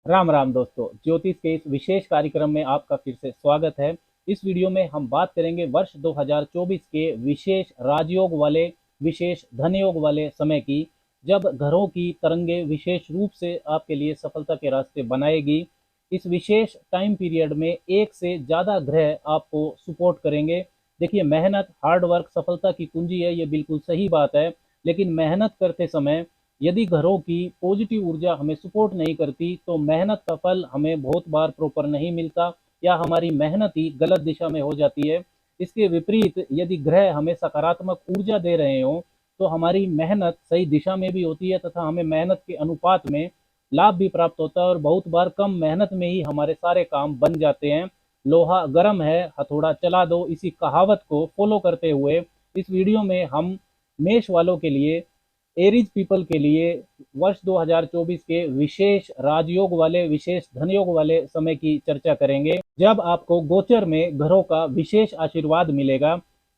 राम राम दोस्तों, ज्योतिष के इस विशेष कार्यक्रम में आपका फिर से स्वागत है। इस वीडियो में हम बात करेंगे वर्ष 2024 के विशेष राजयोग वाले, विशेष धन योग वाले समय की, जब घरों की तरंगे विशेष रूप से आपके लिए सफलता के रास्ते बनाएगी। इस विशेष टाइम पीरियड में एक से ज़्यादा ग्रह आपको सपोर्ट करेंगे। देखिए, मेहनत, हार्ड वर्क सफलता की कुंजी है, ये बिल्कुल सही बात है। लेकिन मेहनत करते समय यदि घरों की पॉजिटिव ऊर्जा हमें सपोर्ट नहीं करती तो मेहनत का फल हमें बहुत बार प्रॉपर नहीं मिलता, या हमारी मेहनत ही गलत दिशा में हो जाती है। इसके विपरीत यदि ग्रह हमें सकारात्मक ऊर्जा दे रहे हो तो हमारी मेहनत सही दिशा में भी होती है तथा हमें मेहनत के अनुपात में लाभ भी प्राप्त होता है, और बहुत बार कम मेहनत में ही हमारे सारे काम बन जाते हैं। लोहा गर्म है, हथौड़ा चला दो, इसी कहावत को फॉलो करते हुए इस वीडियो में हम मेष वालों के लिए, एरीज पीपल के लिए वर्ष 2024 के विशेष राजयोग वाले, विशेष धनयोग वाले समय की चर्चा करेंगे, जब आपको गोचर में घरों का विशेष आशीर्वाद मिलेगा।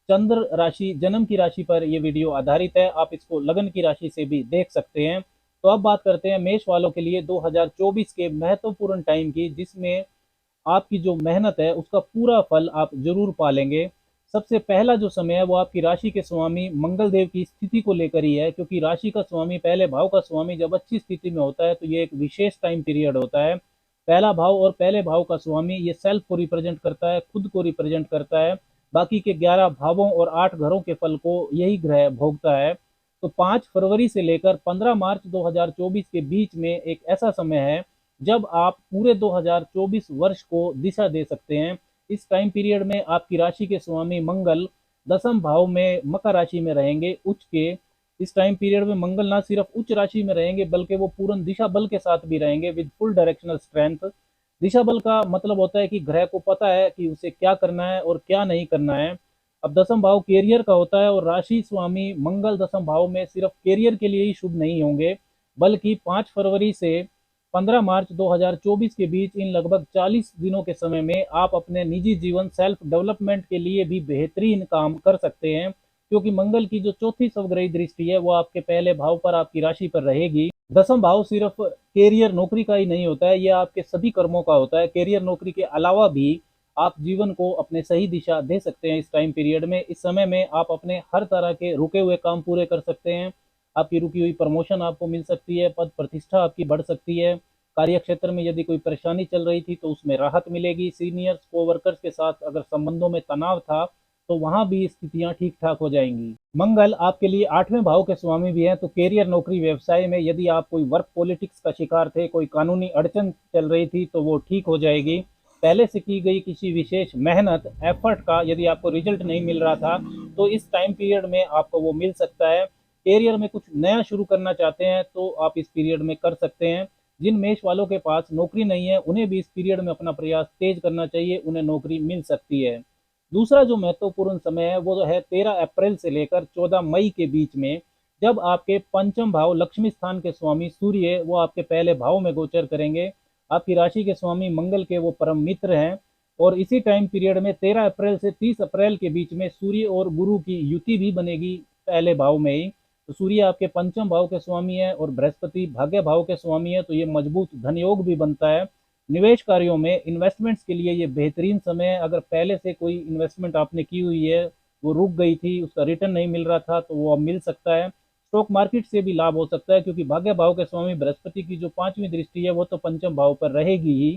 चंद्र राशि, जन्म की राशि पर यह वीडियो आधारित है, आप इसको लगन की राशि से भी देख सकते हैं। तो अब बात करते हैं मेष वालों के लिए 2024 के महत्वपूर्ण टाइम की, जिसमें आपकी जो मेहनत है उसका पूरा फल आप जरूर पालेंगे। सबसे पहला जो समय है वो आपकी राशि के स्वामी मंगल देव की स्थिति को लेकर ही है, क्योंकि राशि का स्वामी, पहले भाव का स्वामी जब अच्छी स्थिति में होता है तो ये एक विशेष टाइम पीरियड होता है। पहला भाव और पहले भाव का स्वामी ये सेल्फ को रिप्रेजेंट करता है, खुद को रिप्रेजेंट करता है। बाकी के 11 भावों और 8 घरों के फल को यही ग्रह भोगता है। तो 5 फरवरी से लेकर 15 मार्च 2024 के बीच में एक ऐसा समय है जब आप पूरे 2024 वर्ष को दिशा दे सकते हैं। इस टाइम पीरियड में आपकी राशि के स्वामी मंगल दसम भाव में मकर राशि में रहेंगे उच्च के। इस टाइम पीरियड में मंगल ना सिर्फ उच्च राशि में रहेंगे बल्कि वो पूर्ण दिशा बल के साथ भी रहेंगे, विद फुल डायरेक्शनल स्ट्रेंथ। दिशा बल का मतलब होता है कि ग्रह को पता है कि उसे क्या करना है और क्या नहीं करना है। अब दसम भाव कैरियर का होता है, और राशि स्वामी मंगल दसम भाव में सिर्फ कैरियर के लिए ही शुभ नहीं होंगे, बल्कि 5 फरवरी से 15 मार्च 2024 के बीच इन लगभग 40 दिनों के समय में आप अपने निजी जीवन, सेल्फ डेवलपमेंट के लिए भी बेहतरीन काम कर सकते हैं, क्योंकि मंगल की जो चौथी सवग्रही दृष्टि है वो आपके पहले भाव पर, आपकी राशि पर रहेगी। दसम भाव सिर्फ कैरियर, नौकरी का ही नहीं होता है, यह आपके सभी कर्मों का होता है। कैरियर, नौकरी के अलावा भी आप जीवन को अपने सही दिशा दे सकते हैं। इस टाइम पीरियड में, इस समय में आप अपने हर तरह के रुके हुए काम पूरे कर सकते हैं। आपकी रुकी हुई प्रमोशन आपको मिल सकती है, पद प्रतिष्ठा आपकी बढ़ सकती है। कार्य क्षेत्र में यदि कोई परेशानी चल रही थी तो उसमें राहत मिलेगी। सीनियर्स को वर्कर्स के साथ अगर संबंधों में तनाव था तो वहां भी स्थितियां ठीक ठाक हो जाएंगी। मंगल आपके लिए 8वें भाव के स्वामी भी हैं, तो कैरियर, नौकरी, व्यवसाय में यदि आप कोई वर्क पॉलिटिक्स का शिकार थे, कोई कानूनी अड़चन चल रही थी तो वो ठीक हो जाएगी। पहले से की गई किसी विशेष मेहनत, एफर्ट का यदि आपको रिजल्ट नहीं मिल रहा था तो इस टाइम पीरियड में आपको वो मिल सकता है। कैरियर में कुछ नया शुरू करना चाहते हैं तो आप इस पीरियड में कर सकते हैं। जिन मेष वालों के पास नौकरी नहीं है उन्हें भी इस पीरियड में अपना प्रयास तेज करना चाहिए, उन्हें नौकरी मिल सकती है। दूसरा जो महत्वपूर्ण समय है वो है 13 अप्रैल से लेकर 14 मई के बीच में, जब आपके पंचम भाव लक्ष्मी स्थान के स्वामी सूर्य वो आपके पहले भाव में गोचर करेंगे। आपकी राशि के स्वामी मंगल के वो परम मित्र हैं, और इसी टाइम पीरियड में 13 अप्रैल से 30 अप्रैल के बीच में सूर्य और गुरु की युति भी बनेगी पहले भाव में ही। तो सूर्य आपके पंचम भाव के स्वामी है और बृहस्पति भाग्य भाव के स्वामी है, तो ये मजबूत धन योग भी बनता है। निवेश कार्यों में, इन्वेस्टमेंट्स के लिए ये बेहतरीन समय है। अगर पहले से कोई इन्वेस्टमेंट आपने की हुई है, वो रुक गई थी, उसका रिटर्न नहीं मिल रहा था, तो वो अब मिल सकता है। स्टॉक मार्केट से भी लाभ हो सकता है, क्योंकि भाग्य भाव के स्वामी बृहस्पति की जो 5वीं दृष्टि है वो तो पंचम भाव पर रहेगी ही।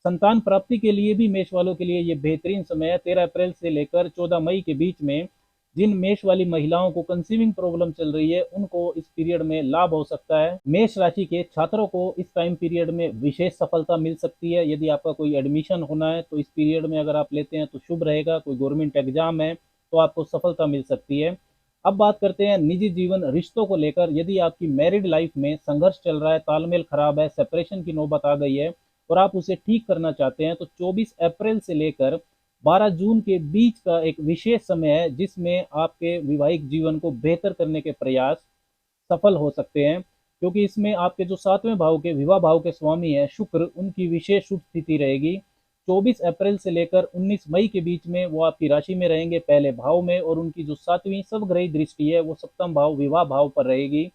संतान प्राप्ति के लिए भी मेष वालों के लिए ये बेहतरीन समय है। 13 अप्रैल से लेकर 14 मई के बीच में जिन मेष वाली महिलाओं को कंसीविंग प्रॉब्लम चल रही है उनको इस पीरियड में लाभ हो सकता है। मेष राशि के छात्रों को इस टाइम पीरियड में विशेष सफलता मिल सकती है। यदि आपका कोई एडमिशन होना है तो इस पीरियड में अगर आप लेते हैं तो शुभ रहेगा। कोई गवर्नमेंट एग्जाम है तो आपको सफलता मिल सकती है। अब बात करते हैं निजी जीवन, रिश्तों को लेकर। यदि आपकी मैरिड लाइफ में संघर्ष चल रहा है, तालमेल खराब है, सेपरेशन की नौबत आ गई है और आप उसे ठीक करना चाहते हैं, तो 24 अप्रैल से लेकर 12 जून के बीच का एक विशेष समय है जिसमें आपके वैवाहिक जीवन को बेहतर करने के प्रयास सफल हो सकते हैं, क्योंकि इसमें आपके जो 7वें भाव के, विवाह भाव के स्वामी है शुक्र, उनकी विशेष शुभ स्थिति रहेगी। 24 अप्रैल से लेकर 19 मई के बीच में वो आपकी राशि में रहेंगे पहले भाव में, और उनकी जो 7वीं सवग्रही दृष्टि है वो सप्तम भाव, विवाह भाव पर रहेगी।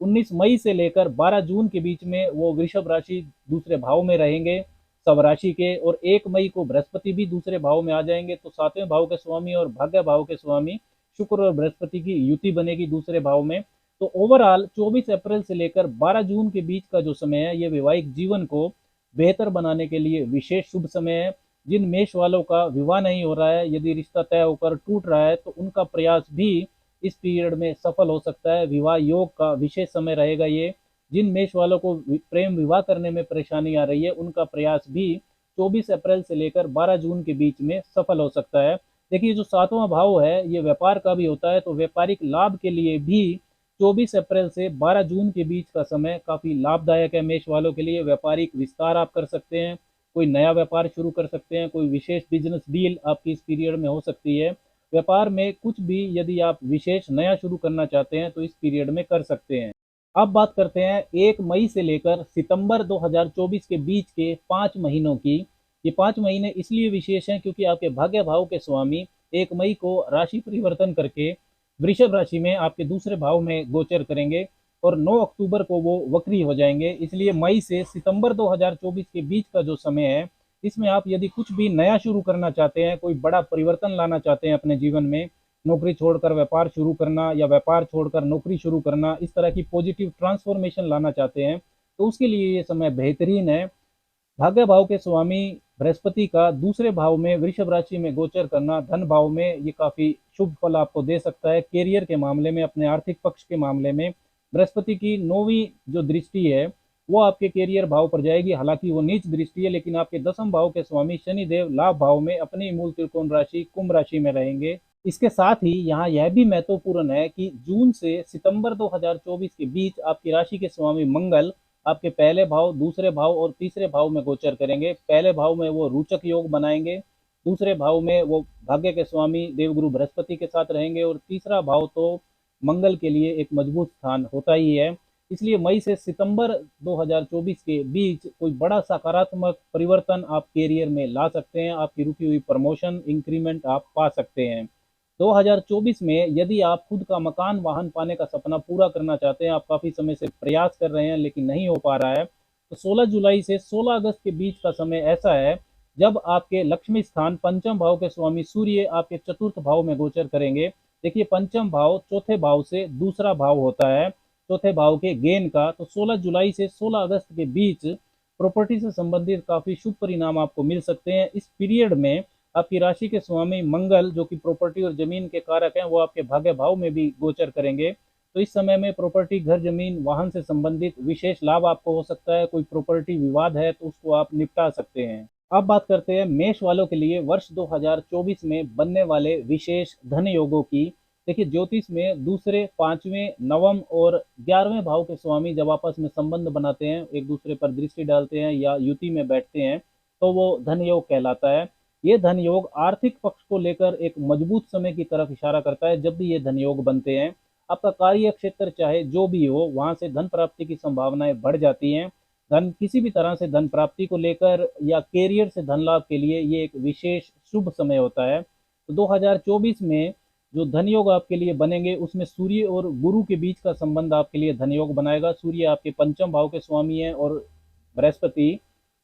19 मई से लेकर 12 जून के बीच में वो वृषभ राशि दूसरे भाव में रहेंगे सब राशि के, और 1 मई को बृहस्पति भी दूसरे भाव में आ जाएंगे। तो 7वें भाव के स्वामी और भाग्य भाव के स्वामी शुक्र और बृहस्पति की युति बनेगी दूसरे भाव में। तो ओवरऑल 24 अप्रैल से लेकर 12 जून के बीच का जो समय है, ये वैवाहिक जीवन को बेहतर बनाने के लिए विशेष शुभ समय है। जिन मेष वालों का विवाह नहीं हो रहा है, यदि रिश्ता तय होकर टूट रहा है, तो उनका प्रयास भी इस पीरियड में सफल हो सकता है। विवाह योग का विशेष समय रहेगा ये। जिन मेष वालों को प्रेम विवाह करने में परेशानी आ रही है, उनका प्रयास भी 24 अप्रैल से लेकर 12 जून के बीच में सफल हो सकता है। देखिए, जो 7वां भाव है ये व्यापार का भी होता है, तो व्यापारिक लाभ के लिए भी 24 अप्रैल से 12 जून के बीच का समय काफी लाभदायक है। मेष वालों के लिए व्यापारिक विस्तार आप कर सकते हैं, कोई नया व्यापार शुरू कर सकते हैं, कोई विशेष बिजनेस डील आपकी इस पीरियड में हो सकती है। व्यापार में कुछ भी यदि आप विशेष नया शुरू करना चाहते हैं तो इस पीरियड में कर सकते हैं। अब बात करते हैं 1 मई से लेकर सितंबर 2024 के बीच के 5 महीनों की। ये 5 महीने इसलिए विशेष हैं क्योंकि आपके भाग्य भाव के स्वामी 1 मई को राशि परिवर्तन करके वृषभ राशि में आपके दूसरे भाव में गोचर करेंगे और 9 अक्टूबर को वो वक्री हो जाएंगे। इसलिए मई से सितंबर 2024 के बीच का जो समय है, इसमें आप यदि कुछ भी नया शुरू करना चाहते हैं, कोई बड़ा परिवर्तन लाना चाहते हैं अपने जीवन में, नौकरी छोड़कर व्यापार शुरू करना या व्यापार छोड़कर नौकरी शुरू करना, इस तरह की पॉजिटिव ट्रांसफॉर्मेशन लाना चाहते हैं, तो उसके लिए ये समय बेहतरीन है। भाग्य भाव के स्वामी बृहस्पति का दूसरे भाव में वृषभ राशि में गोचर करना धन भाव में ये काफी शुभ फल आपको दे सकता है। कैरियर के मामले में, अपने आर्थिक पक्ष के मामले में बृहस्पति की 9वीं जो दृष्टि है वो आपके कैरियर भाव पर जाएगी। हालांकि वो नीच दृष्टि है, लेकिन आपके 10वें भाव के स्वामी शनिदेव लाभ भाव में अपनी मूल त्रिकोण राशि कुंभ राशि में रहेंगे। इसके साथ ही यहाँ यह भी महत्वपूर्ण है कि जून से सितंबर 2024 के बीच आपकी राशि के स्वामी मंगल आपके पहले भाव, दूसरे भाव और तीसरे भाव में गोचर करेंगे। पहले भाव में वो रोचक योग बनाएंगे, दूसरे भाव में वो भाग्य के स्वामी देवगुरु बृहस्पति के साथ रहेंगे, और तीसरा भाव तो मंगल के लिए एक मजबूत स्थान होता ही है। इसलिए मई से सितंबर 2024 के बीच कोई बड़ा सकारात्मक परिवर्तन आप कैरियर में ला सकते हैं। आपकी रुकी हुई प्रमोशन, इंक्रीमेंट आप पा सकते हैं। 2024 में यदि आप खुद का मकान, वाहन पाने का सपना पूरा करना चाहते हैं, आप काफ़ी समय से प्रयास कर रहे हैं लेकिन नहीं हो पा रहा है, तो 16 जुलाई से 16 अगस्त के बीच का समय ऐसा है जब आपके लक्ष्मी स्थान पंचम भाव के स्वामी सूर्य आपके चतुर्थ भाव में गोचर करेंगे। देखिए, पंचम भाव चौथे भाव से दूसरा भाव होता है, चौथे भाव के गेन का। तो 16 जुलाई से 16 अगस्त के बीच प्रॉपर्टी से संबंधित काफ़ी शुभ परिणाम आपको मिल सकते हैं। इस पीरियड में आपकी राशि के स्वामी मंगल, जो कि प्रॉपर्टी और जमीन के कारक हैं, वो आपके भाग्य भाव में भी गोचर करेंगे। तो इस समय में प्रॉपर्टी, घर, जमीन, वाहन से संबंधित विशेष लाभ आपको हो सकता है। कोई प्रॉपर्टी विवाद है तो उसको आप निपटा सकते हैं। अब बात करते हैं मेष वालों के लिए वर्ष 2024 में बनने वाले विशेष धन योगों की। देखिए, ज्योतिष में दूसरे, 5वें, 9वें और 11वें भाव के स्वामी जब आपस में संबंध बनाते हैं, एक दूसरे पर दृष्टि डालते हैं या युति में बैठते हैं, तो वो धन योग कहलाता है। ये धन योग आर्थिक पक्ष को लेकर एक मजबूत समय की तरफ इशारा करता है। जब भी ये धन योग बनते हैं, आपका कार्य क्षेत्र चाहे जो भी हो, वहां से धन प्राप्ति की संभावनाएं बढ़ जाती हैं। धन, किसी भी तरह से धन प्राप्ति को लेकर या कैरियर से धन लाभ के लिए ये एक विशेष शुभ समय होता है। तो 2024 में जो धन योग आपके लिए बनेंगे, उसमें सूर्य और गुरु के बीच का संबंध आपके लिए धन योग बनाएगा। सूर्य आपके पंचम भाव के स्वामी है और बृहस्पति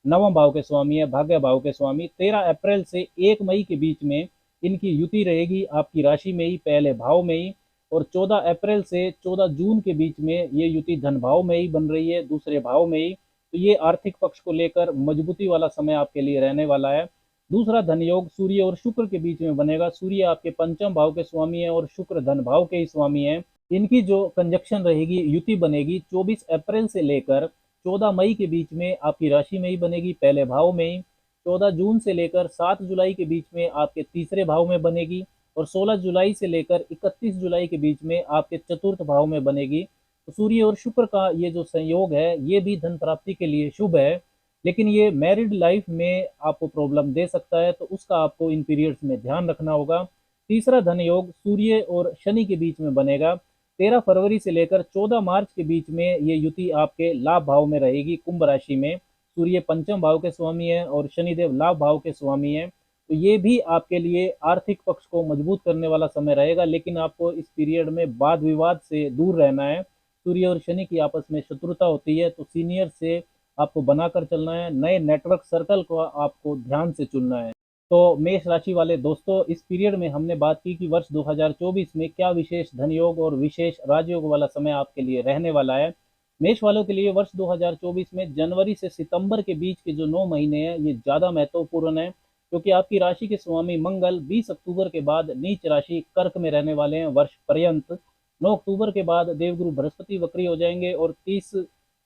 9वें भाव के स्वामी है, भाग्य भाव के स्वामी। 13 अप्रैल से 1 मई के बीच में इनकी युति रहेगी आपकी राशि में ही, पहले भाव में ही, और 14 अप्रैल से 14 जून के बीच में ये युति धन भाव में ही बन रही है, दूसरे भाव में ही। तो ये आर्थिक पक्ष को लेकर मजबूती वाला समय आपके लिए रहने वाला है। दूसरा धन योग सूर्य और शुक्र के बीच में बनेगा। सूर्य आपके पंचम भाव के स्वामी है और शुक्र धन भाव के ही स्वामी है। इनकी जो कंजक्शन रहेगी, युति बनेगी 24 अप्रैल से लेकर 14 मई के बीच में आपकी राशि में ही बनेगी, पहले भाव में ही। 14 जून से लेकर 7 जुलाई के बीच में आपके तीसरे भाव में बनेगी, और 16 जुलाई से लेकर 31 जुलाई के बीच में आपके चतुर्थ भाव में बनेगी। तो सूर्य और शुक्र का ये जो संयोग है, ये भी धन प्राप्ति के लिए शुभ है, लेकिन ये मैरिड लाइफ में आपको प्रॉब्लम दे सकता है, तो उसका आपको इन पीरियड्स में ध्यान रखना होगा। तीसरा धन योग सूर्य और शनि के बीच में बनेगा। 13 फरवरी से लेकर 14 मार्च के बीच में ये युति आपके लाभ भाव में रहेगी, कुंभ राशि में। सूर्य पंचम भाव के स्वामी है और शनिदेव लाभ भाव के स्वामी है। तो ये भी आपके लिए आर्थिक पक्ष को मजबूत करने वाला समय रहेगा, लेकिन आपको इस पीरियड में वाद विवाद से दूर रहना है। सूर्य और शनि की आपस में शत्रुता होती है, तो सीनियर से आपको बनाकर चलना है, नए नेटवर्क सर्कल को आपको ध्यान से चुनना है। तो मेष राशि वाले दोस्तों, इस पीरियड में हमने बात की कि वर्ष 2024 में क्या विशेष धन योग और विशेष राजयोग वाला समय आपके लिए रहने वाला है। मेष वालों के लिए वर्ष 2024 में जनवरी से सितंबर के बीच के जो 9 महीने हैं ये ज़्यादा महत्वपूर्ण है, क्योंकि आपकी राशि के स्वामी मंगल 20 अक्टूबर के बाद नीच राशि कर्क में रहने वाले हैं वर्ष पर्यंत। 9 अक्टूबर के बाद देवगुरु बृहस्पति वक्री हो जाएंगे और 30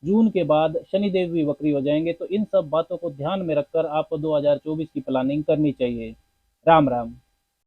जून के बाद शनिदेव भी वक्री हो जाएंगे। तो इन सब बातों को ध्यान में रखकर आपको 2024 की प्लानिंग करनी चाहिए। राम राम।